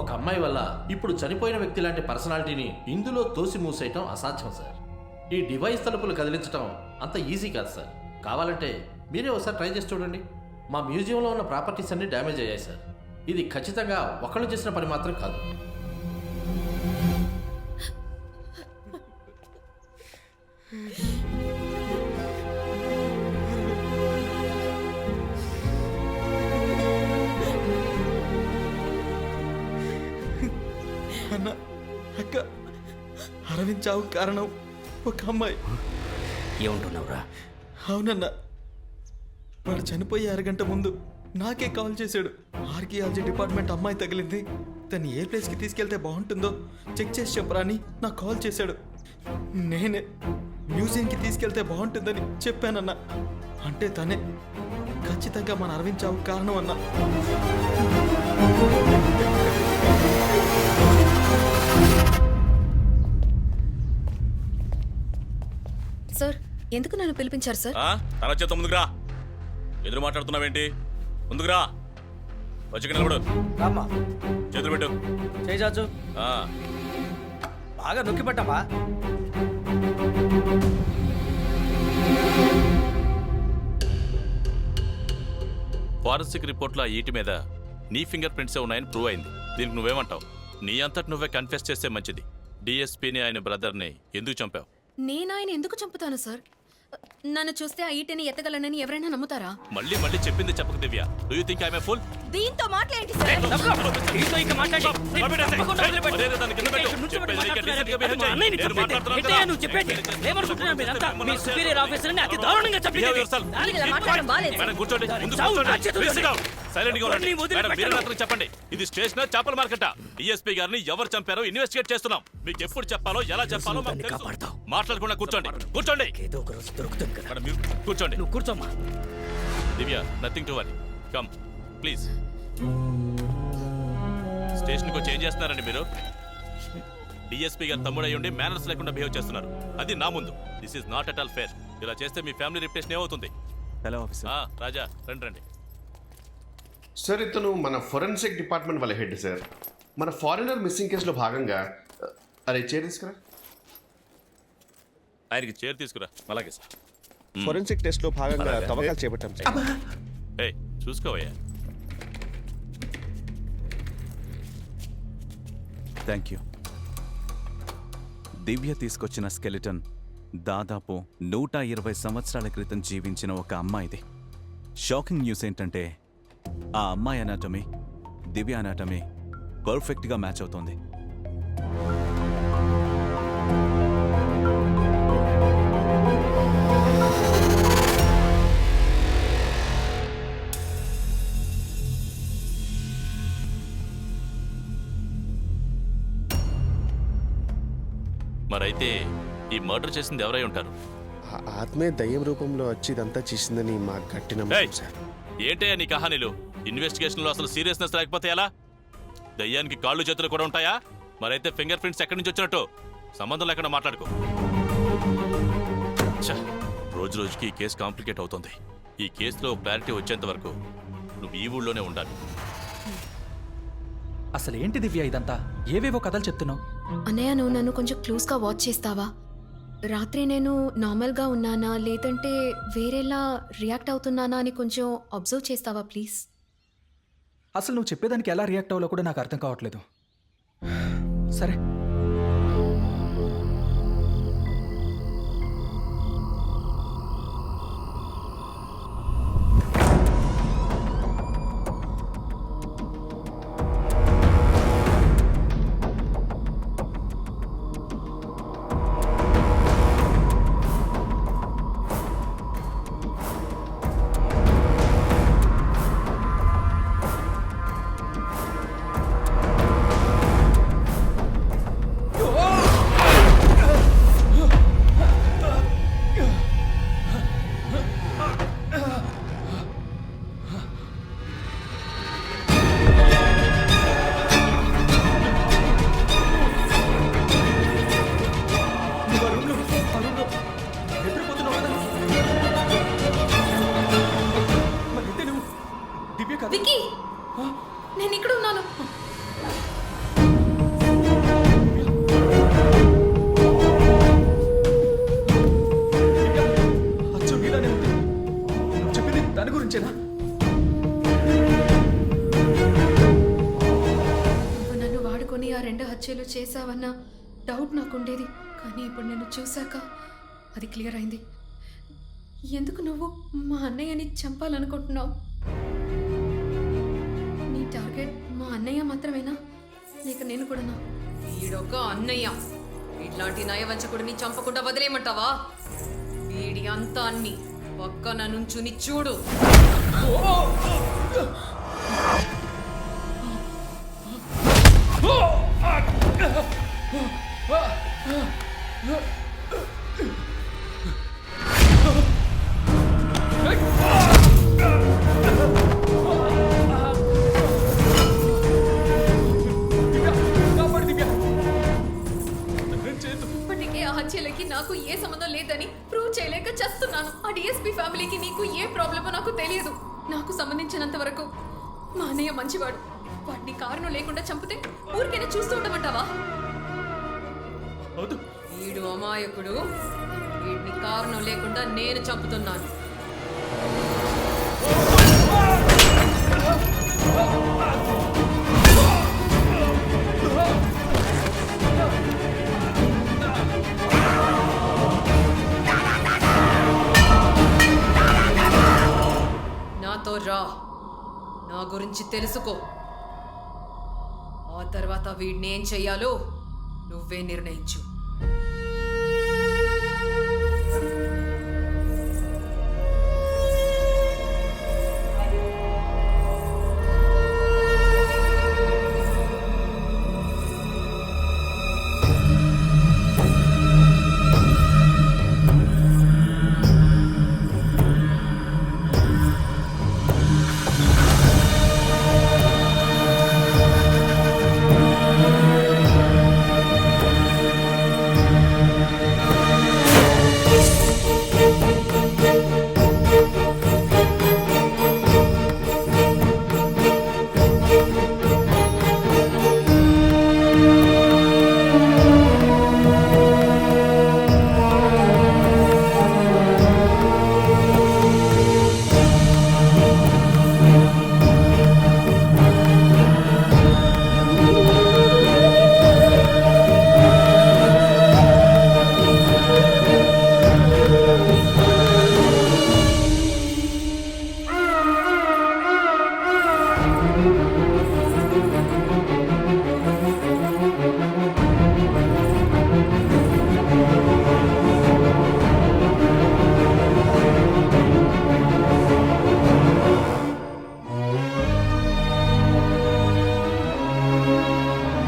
ఒక అమ్మాయి వల్ల ఇప్పుడు చనిపోయిన వ్యక్తి లాంటి పర్సనాలిటీని ఇందులో తోసి మూసేయటం అసాధ్యం సార్. ఈ డివైస్ తలుపులు కదిలించడం అంత ఈజీ కాదు సార్. కావాలంటే మీరే ఒకసారి ట్రై చేసి చూడండి. మా మ్యూజియంలో ఉన్న ప్రాపర్టీస్ అన్ని డ్యామేజ్ అయ్యాయి సార్. ఇది ఖచ్చితంగా ఒకళ్ళు చేసిన పని మాత్రం కాదు. అన్న అక్క అరవింద్ చావు కారణం ఒక అమ్మాయి. ఏమంటున్నావురా? అవునన్న, వాడు చనిపోయి అరగంట ముందు నాకే కాల్ చేశాడు. ఆర్కియాలజీ డిపార్ట్మెంట్ అమ్మాయి తగిలింది, తను ఏ ప్లేస్కి తీసుకెళ్తే బాగుంటుందో చెక్ చేసి చెప్పరా అని నాకు కాల్ చేశాడు. నేనే మ్యూజియంకి తీసుకెళ్తే బాగుంటుందని చెప్పానన్న. అంటే తనే ఖచ్చితంగా మన అరవింద్ చావు కారణం అన్న. సార్, ఎందుకు నన్ను పిలిపించారు సార్? తన చేత ముందుకురా. ఎదురు మాట్లాడుతున్నావేంటి? ముందుకురా. వచ్చి నిలబడు. రామ్మా, చేతులు పెట్టు. చేయి చాచు. బాగా నొక్కి పట్టమ్మా. ఫారెన్సిక్ రిపోర్ట్లో ఆ ఈటి మీద నీ ఫింగర్ ప్రింట్సే ఉన్నాయని ప్రూవ్ అయింది. దీనికి నువ్వేమంటావు? నీ అంతటి నువ్వే కన్ఫెస్ చేస్తే మంచిది. డిఎస్పీని ఆయన బ్రదర్ని ఎందుకు చంపావు? నేను ఆయన ఎందుకు చంపుతాను సార్? నన్ను చూస్తే ఆ ఈటెని ఎత్తగలనని ఎవరైనా నమ్ముతారా? మళ్ళీ మళ్ళీ చెప్పింది చెప్పక Divya. Do you think I am fool? దీంతో మాట్లాడేంటి సార్? చెప్పండి, ఇది స్టేషన్ చేపల మార్కెట్. డిఎస్పీ గారిని ఎవరు చంపారో ఇన్వెస్టిగేట్ చేస్తున్నాం. మీకు ఎప్పుడు చెప్పాలో ఎలా చెప్పాలో మాట్లాడకుండా కూర్చోండి. కూర్చోండి. మేడం, మీరు కూర్చోండి. కూర్చోమ్మా. Divya, nothing to worry. Come please. స్టేషన్కి వచ్చి ఏం చేస్తున్నారండి మీరు? డిఎస్పీ గారు తమ్ముడై ఉండి మేనర్స్ లేకుండా బిహేవ్ చేస్తున్నారు. అది నా ముందు. This is not at all fair. ఇలా చేస్తే మీ ఫ్యామిలీ రిప్యుటేషన్ ఏమవుతుంది? Hello officer. రాజా, రండి రండి. సార్, ఇతను మన ఫోరెన్సిక్ డిపార్ట్మెంట్ వాళ్ళ హెడ్ సార్. మన ఫారినర్ మిస్సింగ్ కేసులో భాగంగా అరే చైర్ తీసుకురా. ఆయనకి చైర్ తీసుకురా. అలాగే సార్. ఫోరెన్సిక్ టెస్ట్ లో భాగంగా తవ్వకాలు చేపట్టాం సార్. ఏయ్, చూసుకోవయ్యా. Thank you. దివ్య తీసుకొచ్చిన స్కెలిటన్ దాదాపు 120 సంవత్సరాల క్రితం జీవించిన ఒక అమ్మాయిది. షాకింగ్ న్యూస్ ఏంటంటే ఆ అమ్మాయి అనాటమీ దివ్య అనాటమీ పర్ఫెక్ట్గా మ్యాచ్ అవుతోంది. మరైతే ఈ మర్డర్ చేసింది ఎవరై ఉంటారు? ఆత్మే దయ్యం రూపంలో వచ్చి ఇదంతా చేసిందని మా గట్టి నమ్మకం సార్. ఏంటయ్యా నీ కహానీలు? ఇన్వెస్టిగేషన్ లో అసలు సీరియస్నెస్ లేకపోతే ఎలా? దయ్యానికి కాళ్ళు చేతులు కూడా ఉంటాయా? మరైతే ఫింగర్ ప్రింట్స్ ఎక్కడి నుంచి వచ్చినట్టు? సంబంధం లేకుండా మాట్లాడుకో. రోజు రోజుకి ఈ కేసు కాంప్లికేట్ అవుతుంది. ఈ కేసులో క్లారిటీ వచ్చేంత వరకు నువ్వు ఈ ఊళ్ళోనే ఉండాలి. అసలు ఏంటి దివ్య ఇదంతా? ఏవేవో కథలు చెప్తున్నావు. అన్నయ్య, నువ్వు నన్ను కొంచెం క్లోజ్గా వాచ్ చేస్తావా? రాత్రి నేను నార్మల్గా ఉన్నానా లేదంటే వేరేలా రియాక్ట్ అవుతున్నానా అని కొంచెం అబ్జర్వ్ చేస్తావా ప్లీజ్? అసలు నువ్వు చెప్పేదానికి ఎలా రియాక్ట్ అవ్వాలో కూడా నాకు అర్థం కావట్లేదు. సరే, మనిషినా? నువ్వు నన్ను వాడుకొని ఆ 2 హత్యలు చేశావన్న డౌట్ నాకుండేది, కానీ ఇప్పుడు నేను చూశాక అది క్లియర్ అయింది. ఎందుకు నువ్వు మా అన్నయ్యని చంపాలనుకుంటున్నావు? నీ టార్గెట్ మా అన్నయ్య మాత్రమేనా, లేక నేను కూడానా? వీడొక అన్నయ్య. ఇట్లాంటి నయవంచకుడిని చంపకుండా వదిలేయమంటావా? వీడి అంతాన్ని పక్కన నుంచుని చూడు. ఇప్పటికే ఆ హత్యలకి నాకు ఏ సంబంధం లేదని ప్రూవ్ చేయలేక చేస్తున్నాను. ఆ డిఎస్పీ ఫ్యామిలీకి నీకు ఏ ప్రాబ్లమో నాకు తెలియదు. నాకు సంబంధించినంత వరకు మా అన్నయ్య మంచివాడు. వాడిని కారణం లేకుండా చంపితే ఊరికైనా చూస్తూ ఉండమంటావా? వీడు అమాయకుడు. వీడిని కారణం లేకుండా నేను చంపుతున్నాను. నాతో రా, నా గురించి తెలుసుకో. ఆ తర్వాత వీడిని ఏం చెయ్యాలో నువ్వే నిర్ణయించు.